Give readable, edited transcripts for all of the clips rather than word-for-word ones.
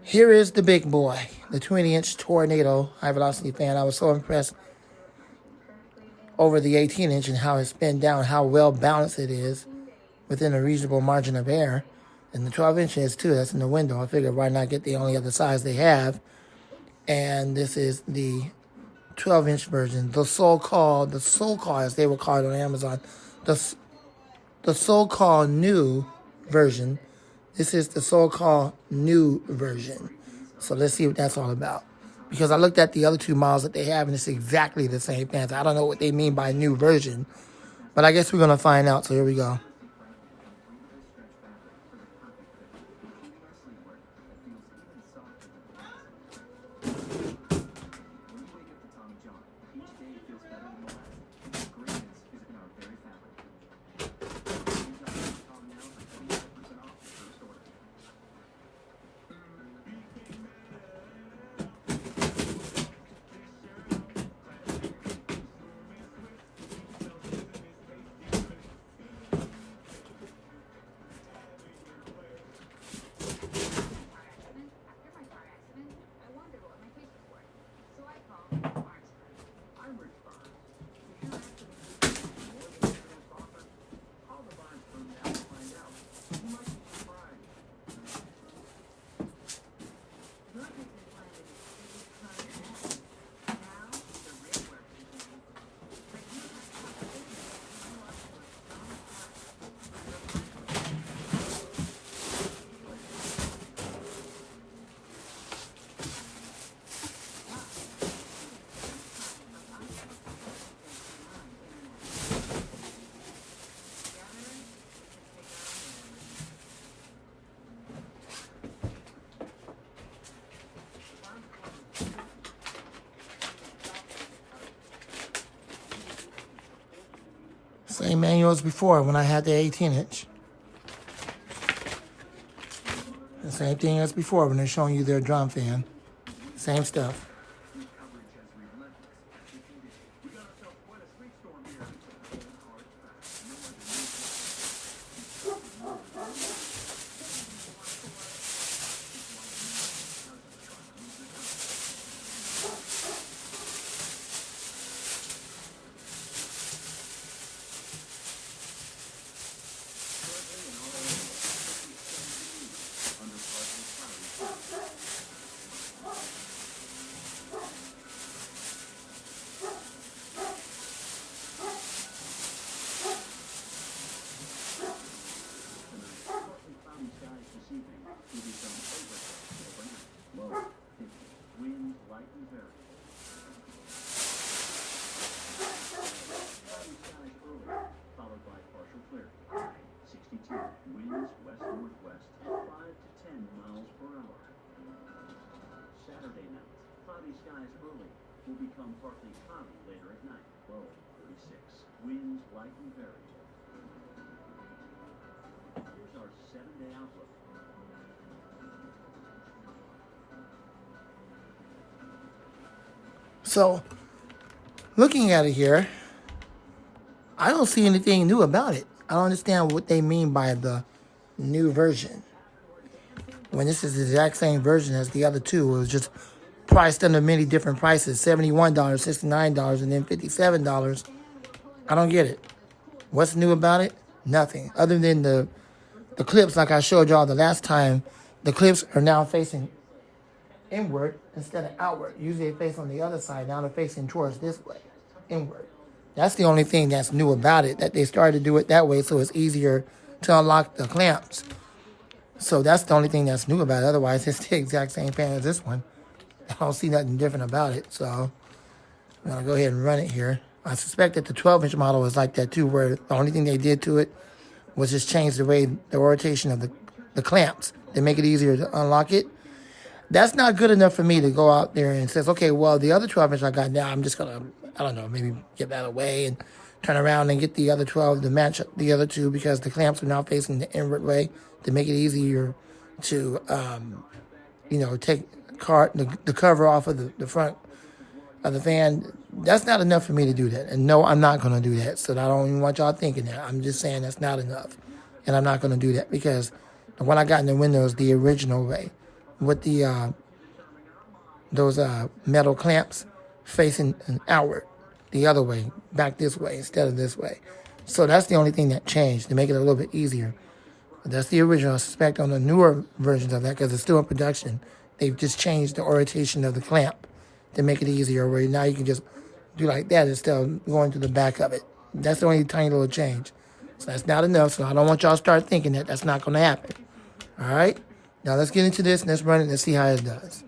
Here is the big boy, the 20-inch Tornado high velocity fan. I was so impressed over the 18-inch and how it spin down, how well balanced it is within a reasonable margin of error. And the 12-inch is too. That's in the window. I figured why not get the only other size they have. And this is the 12-inch version, the so-called as they would call it on Amazon, the so-called new version. This is the so-called new version. So let's see what that's all about. Because I looked at the other two models that they have, and it's exactly the same fans. I don't know what they mean by new version, but I guess we're going to find out. So here we go. Same manual as before when I had the 18-inch. The same thing as before when they're showing you their drum fan. Same stuff. Winds west-northwest, 5 to 10 miles per hour. Saturday night, cloudy skies early, will become partly cloudy later at night, low 36. Winds light and variable. Here's our 7-day outlook. So, looking at it here, I don't see anything new about it. I don't understand what they mean by the new version. When this is the exact same version as the other two, it was just priced under many different prices, $71, $69, and then $57. I don't get it. What's new about it? Nothing. Other than the clips, like I showed y'all the last time, the clips are now facing inward instead of outward. Usually they face on the other side. Now they're facing towards this way, inward. That's the only thing that's new about it, that they started to do it that way so it's easier to unlock the clamps. So that's the only thing that's new about it. Otherwise, it's the exact same fan as this one. I don't see nothing different about it. So I'm going to go ahead and run it here. I suspect that the 12-inch model is like that too, where the only thing they did to it was just change the way the rotation of the clamps. They make it easier to unlock it. That's not good enough for me to go out there and says, okay, well, the other 12-inch I got now, I'm just going to, I don't know, maybe get that away and turn around and get the other 12 to match the other two because the clamps are now facing the inward way to make it easier to, take the cover off of the front of the fan. That's not enough for me to do that. And no, I'm not going to do that. So I don't even want y'all thinking that. I'm just saying that's not enough. And I'm not going to do that because the one I got in the window is the original way. with the those metal clamps facing outward, the other way, back this way instead of this way. So that's the only thing that changed to make it a little bit easier. But that's the original. I suspect on the newer versions of that, because it's still in production, they've just changed the orientation of the clamp to make it easier, where now you can just do like that instead of going to the back of it. That's the only tiny little change. So that's not enough, so I don't want y'all to start thinking that that's not going to happen. All right? Now let's get into this and let's run it and see how it does.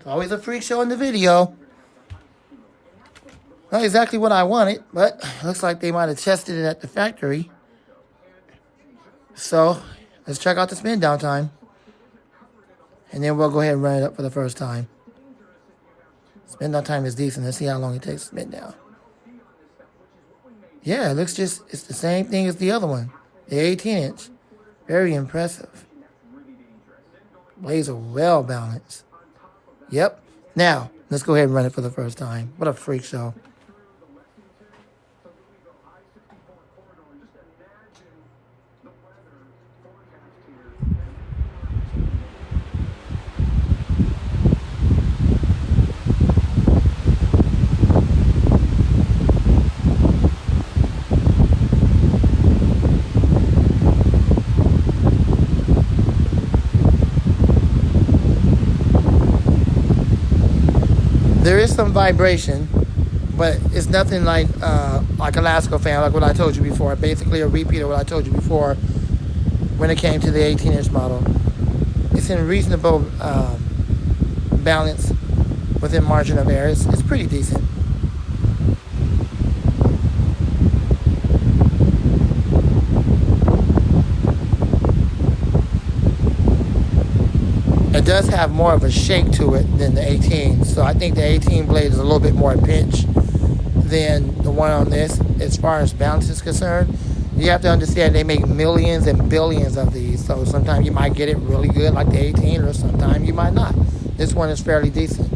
Always a freak show in the video. Not exactly what I wanted, but looks like they might have tested it at the factory. So let's check out the spin down time. And then we'll go ahead and run it up for the first time. Spin down time is decent. Let's see how long it takes to spin down. Yeah, it looks just, it's the same thing as the other one. The 18-inch. Very impressive. Blades are well balanced. Yep. Now, let's go ahead and run it for the first time. What a freak show. There is some vibration, but it's nothing like a Lasco fan, like what I told you before. Basically a repeat of what I told you before when it came to the 18-inch model. It's in reasonable balance within margin of error. It's pretty decent. It does have more of a shake to it than the 18. So I think the 18 blade is a little bit more pinch than the one on this as far as balance is concerned. You have to understand they make millions and billions of these. So sometimes you might get it really good like the 18, or sometimes you might not. This one is fairly decent.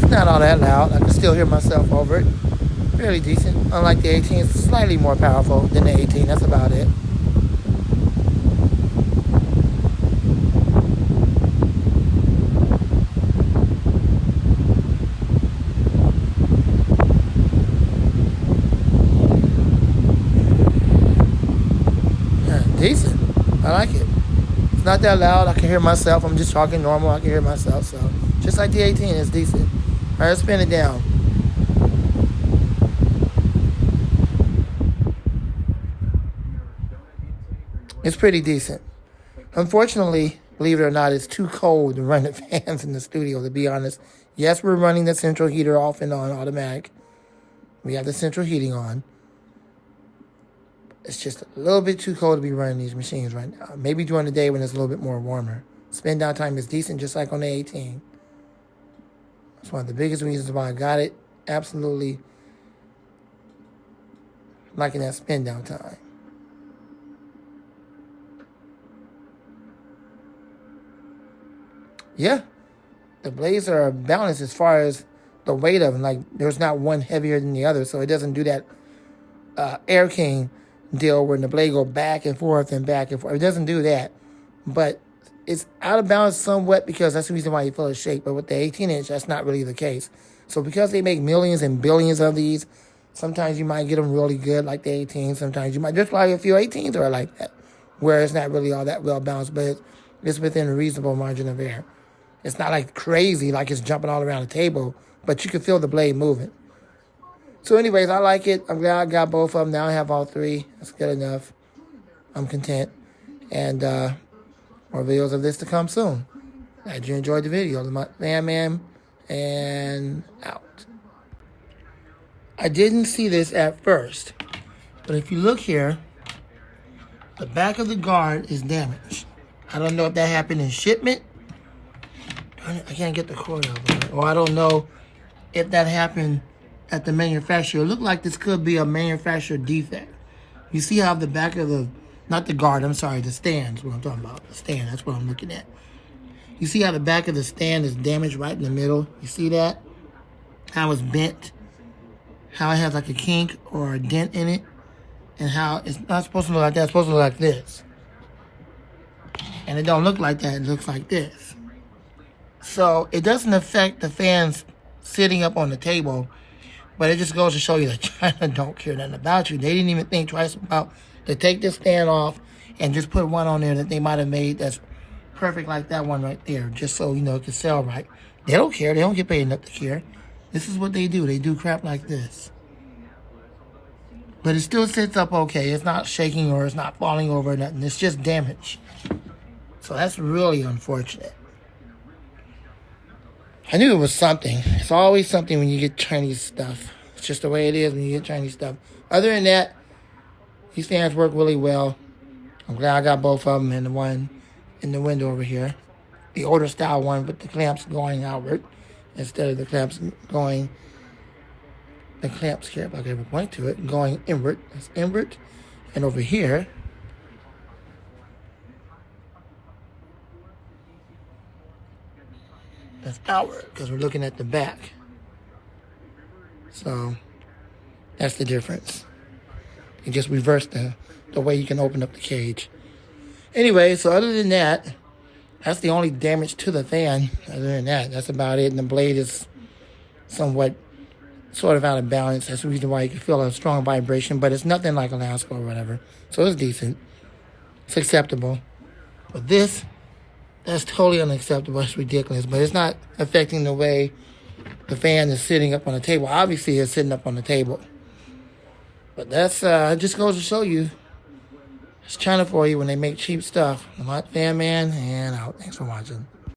Not all that loud. I can still hear myself over it. Fairly decent. Unlike the 18, it's slightly more powerful than the 18. That's about it. Yeah, decent. I like it. It's not that loud. I can hear myself. I'm just talking normal. I can hear myself. So just like the 18, it's decent. All right, let's spin it down. It's pretty decent. Unfortunately, believe it or not, it's too cold to run the fans in the studio, to be honest. Yes, we're running the central heater off and on automatic. We have the central heating on. It's just a little bit too cold to be running these machines right now. Maybe during the day when it's a little bit more warmer. Spin down time is decent, just like on the 18. It's one of the biggest reasons why I got it. Absolutely liking that spin down time. Yeah, the blades are balanced as far as the weight of them. Like, there's not one heavier than the other, so it doesn't do that Air King deal where the blade go back and forth and back and forth. It doesn't do that, but it's out of balance somewhat because that's the reason why you feel a shake. But with the 18-inch, that's not really the case. So because they make millions and billions of these, sometimes you might get them really good like the 18. Sometimes you might just like a few 18s are like that, where it's not really all that well balanced, but it's within a reasonable margin of error. It's not like crazy, like it's jumping all around the table, but you can feel the blade moving. So anyways, I like it. I'm glad I got both of them. Now I have all three. That's good enough. I'm content. And more videos of this to come soon. Glad you enjoyed the video. Man, and out. I didn't see this at first. But if you look here, the back of the guard is damaged. I don't know if that happened in shipment. I can't get the cord over. Or I don't know if that happened at the manufacturer. It looked like this could be a manufacturer defect. You see how the back of the, not the guard, I'm sorry, the stand is what I'm talking about. The stand, that's what I'm looking at. You see how the back of the stand is damaged right in the middle? You see that? How it's bent? How it has like a kink or a dent in it? And how it's not supposed to look like that, it's supposed to look like this. And it don't look like that, it looks like this. So it doesn't affect the fans sitting up on the table, but it just goes to show you that China don't care nothing about you. They didn't even think twice about to take this stand off and just put one on there that they might have made that's perfect like that one right there, just so, you know, it can sell right. They don't care. They don't get paid enough to care. This is what they do. They do crap like this. But it still sits up okay. It's not shaking or it's not falling over or nothing. It's just damaged. So that's really unfortunate. I knew it was something. It's always something when you get Chinese stuff. It's just the way it is when you get Chinese stuff. Other than that, these fans work really well. I'm glad I got both of them and the one in the window over here. The older style one with the clamps going outward instead of the clamps going, the clamps here, if I can ever point to it, going inward. That's inward. And over here, that's outward because we're looking at the back. So that's the difference. You just reverse the way you can open up the cage. Anyway, so other than that, that's the only damage to the fan. Other than that, that's about it. And the blade is somewhat sort of out of balance. That's the reason why you can feel a strong vibration, but it's nothing like Alaska or whatever. So it's decent. It's acceptable. But this, that's totally unacceptable. It's ridiculous. But it's not affecting the way the fan is sitting up on the table. Obviously, it's sitting up on the table. But that's just goes to show you, it's China for you when they make cheap stuff. I'm not Fan Man, and out. Thanks for watching.